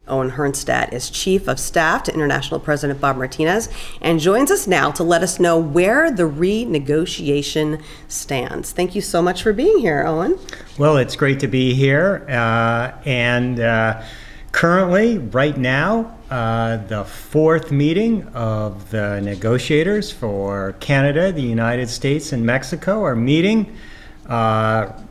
Owen Herrnstadt is Chief of Staff to International President Bob Martinez and joins us now to let us know where the renegotiation stands. Thank you so much for being here, Owen. Well, it's great to be here. Currently, right now, the fourth meeting of the negotiators for Canada, the United States, and Mexico are meeting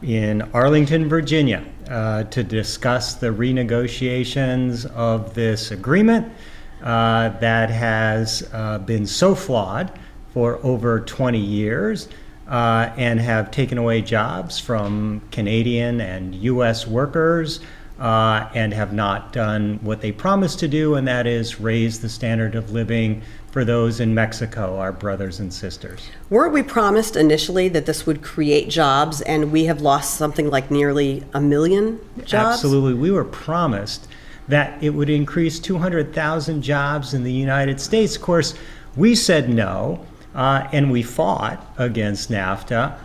in Arlington, Virginia, to discuss the renegotiations of this agreement that has been so flawed for over 20 years and have taken away jobs from Canadian and U.S. workers and have not done what they promised to do, and that is raise the standard of living for those in Mexico, our brothers and sisters. Weren't we promised initially that this would create jobs, and we have lost something like nearly 1 million jobs? Absolutely. We were promised that it would increase 200,000 jobs in the United States. Of course, we said no, and we fought against NAFTA.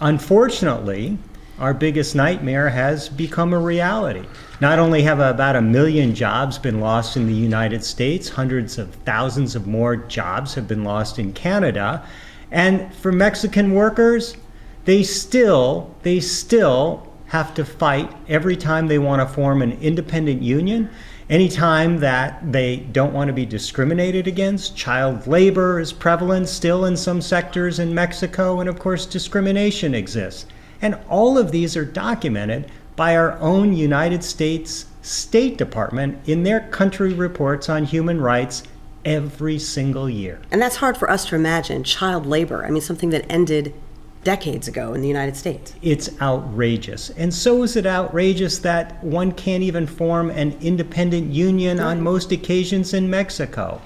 Unfortunately, our biggest nightmare has become a reality. Not only have about 1 million jobs been lost in the United States, hundreds of thousands of more jobs have been lost in Canada. And for Mexican workers, they still have to fight every time they want to form an independent union. Anytime that they don't want to be discriminated against. Child labor is prevalent still in some sectors in Mexico, and of course discrimination exists. And all of these are documented by our own United States State Department in their country reports on human rights every single year. And that's hard for us to imagine, child labor. I mean, something that ended decades ago in the United States. It's outrageous. And so is it outrageous that one can't even form an independent union on most occasions in Mexico,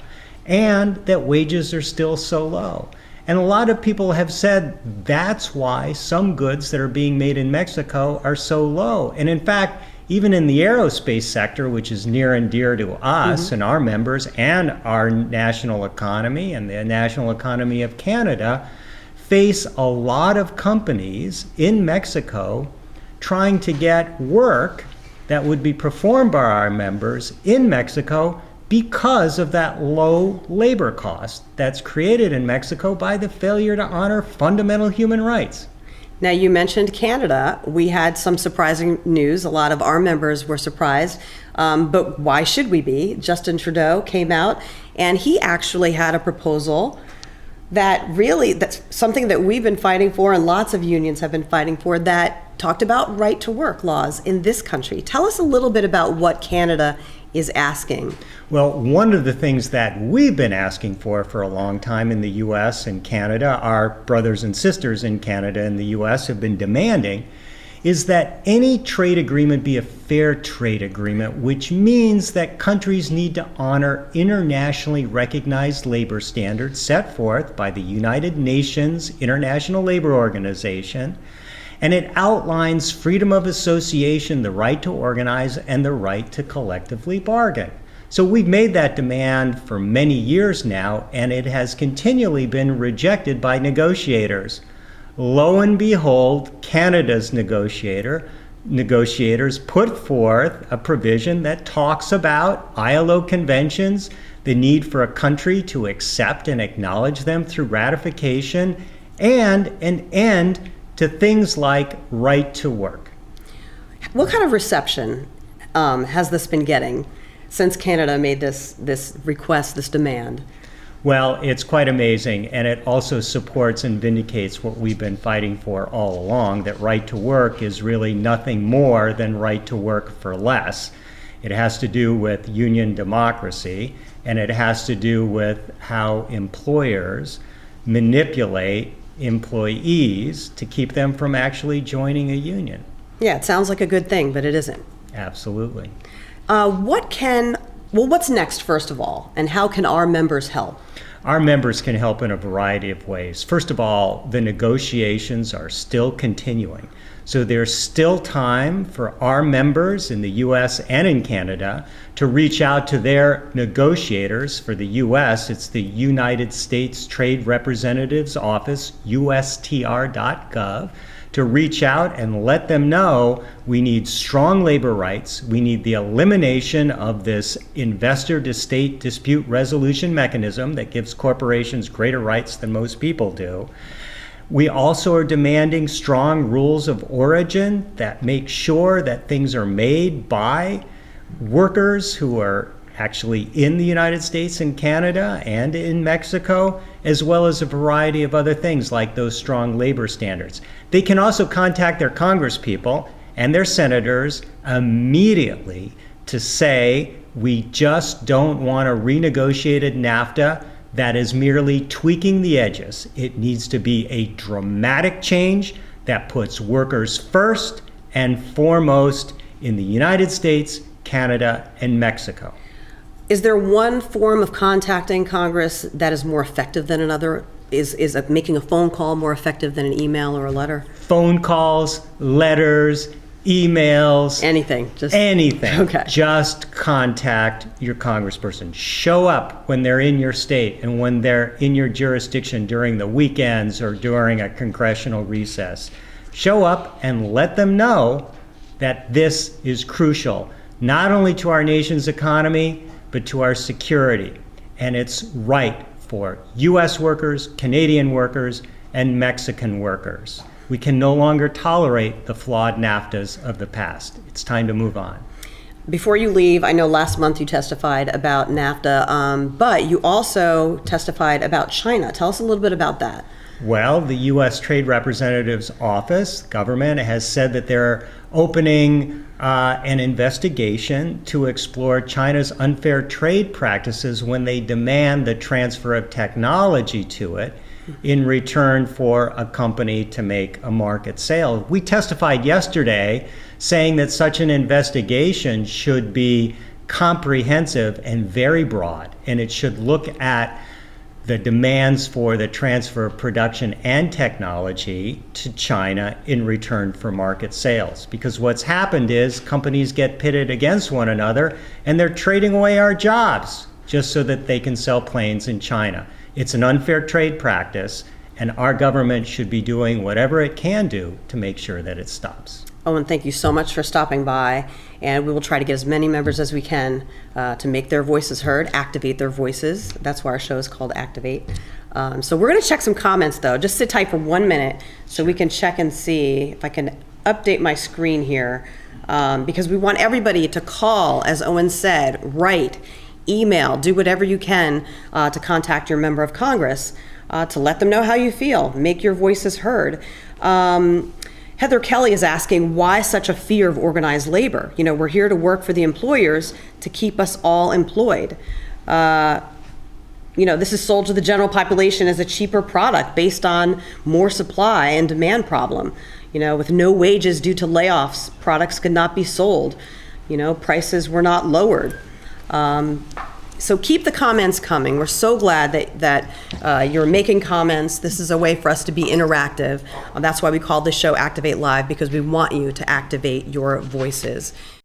and that wages are still so low. And a lot of people have said that's why some goods that are being made in Mexico are so low. And in fact, even in the aerospace sector, which is near and dear to us and our members and our national economy and the national economy of Canada, face a lot of companies in Mexico trying to get work that would be performed by our members in Mexico because of that low labor cost that's created in Mexico by the failure to honor fundamental human rights. Now, you mentioned Canada. We had some surprising news. A lot of our members were surprised, but why should we be? Justin Trudeau came out, and he actually had a proposal that's something that we've been fighting for, and lots of unions have been fighting for, that talked about right to work laws in this country. Tell us a little bit about what Canada is asking. Well, one of the things that we've been asking for a long time in the U.S. and Canada, our brothers and sisters in Canada and the U.S. have been demanding, is that any trade agreement be a fair trade agreement, which means that countries need to honor internationally recognized labor standards set forth by the United Nations International Labor Organization. And it outlines freedom of association, the right to organize, and the right to collectively bargain. So we've made that demand for many years now, and it has continually been rejected by negotiators. Lo and behold, Canada's negotiators put forth a provision that talks about ILO conventions, the need for a country to accept and acknowledge them through ratification, and an end to things like right to work. What kind of reception has this been getting since Canada made this request, this demand? Well, it's quite amazing, and it also supports and vindicates what we've been fighting for all along, that right to work is really nothing more than right to work for less. It has to do with union democracy, and it has to do with how employers manipulate employees to keep them from actually joining a union. Yeah, it sounds like a good thing, but it isn't. Absolutely. What's next, first of all, and how can our members help? Our members can help in a variety of ways. First of all, the negotiations are still continuing. So there's still time for our members in the U.S. and in Canada to reach out to their negotiators. For the U.S., it's the United States Trade Representative's Office, ustr.gov, to reach out and let them know we need strong labor rights. We need the elimination of this investor-to-state dispute resolution mechanism that gives corporations greater rights than most people do. We also are demanding strong rules of origin that make sure that things are made by workers who are actually in the United States and Canada and in Mexico, as well as a variety of other things like those strong labor standards. They can also contact their congresspeople and their senators immediately to say, we just don't want a renegotiated NAFTA that is merely tweaking the edges. It needs to be a dramatic change that puts workers first and foremost in the United States, Canada, and Mexico. Is there one form of contacting Congress that is more effective than another? Is making a phone call more effective than an email or a letter? Phone calls, letters, emails. Anything. Anything. Okay. Just contact your congressperson. Show up when they're in your state and when they're in your jurisdiction during the weekends or during a congressional recess. Show up and let them know that this is crucial, not only to our nation's economy, but to our security. And it's right for US workers, Canadian workers, and Mexican workers. We can no longer tolerate the flawed NAFTAs of the past. It's time to move on. Before you leave, I know last month you testified about NAFTA, but you also testified about China. Tell us a little bit about that. Well, the U.S. Trade Representative's office, government, has said that they're opening an investigation to explore China's unfair trade practices when they demand the transfer of technology to it in return for a company to make a market sale. We testified yesterday saying that such an investigation should be comprehensive and very broad, and it should look at the demands for the transfer of production and technology to China in return for market sales. Because what's happened is companies get pitted against one another and they're trading away our jobs just so that they can sell planes in China. It's an unfair trade practice, and our government should be doing whatever it can do to make sure that it stops. Owen, thank you so much for stopping by, and we will try to get as many members as we can to make their voices heard, activate their voices. That's why our show is called Activate. So we're going to check some comments, though. Just sit tight for 1 minute so we can check and see if I can update my screen here, because we want everybody to call, as Owen said, write, email, do whatever you can to contact your member of Congress to let them know how you feel, make your voices heard. Heather Kelly is asking, why such a fear of organized labor? You know, we're here to work for the employers to keep us all employed. You know, this is sold to the general population as a cheaper product based on more supply and demand problem. You know, with no wages due to layoffs, products could not be sold. You know, prices were not lowered. So keep the comments coming. We're so glad that you're making comments. This is a way for us to be interactive. That's why we call this show Activate Live, because we want you to activate your voices.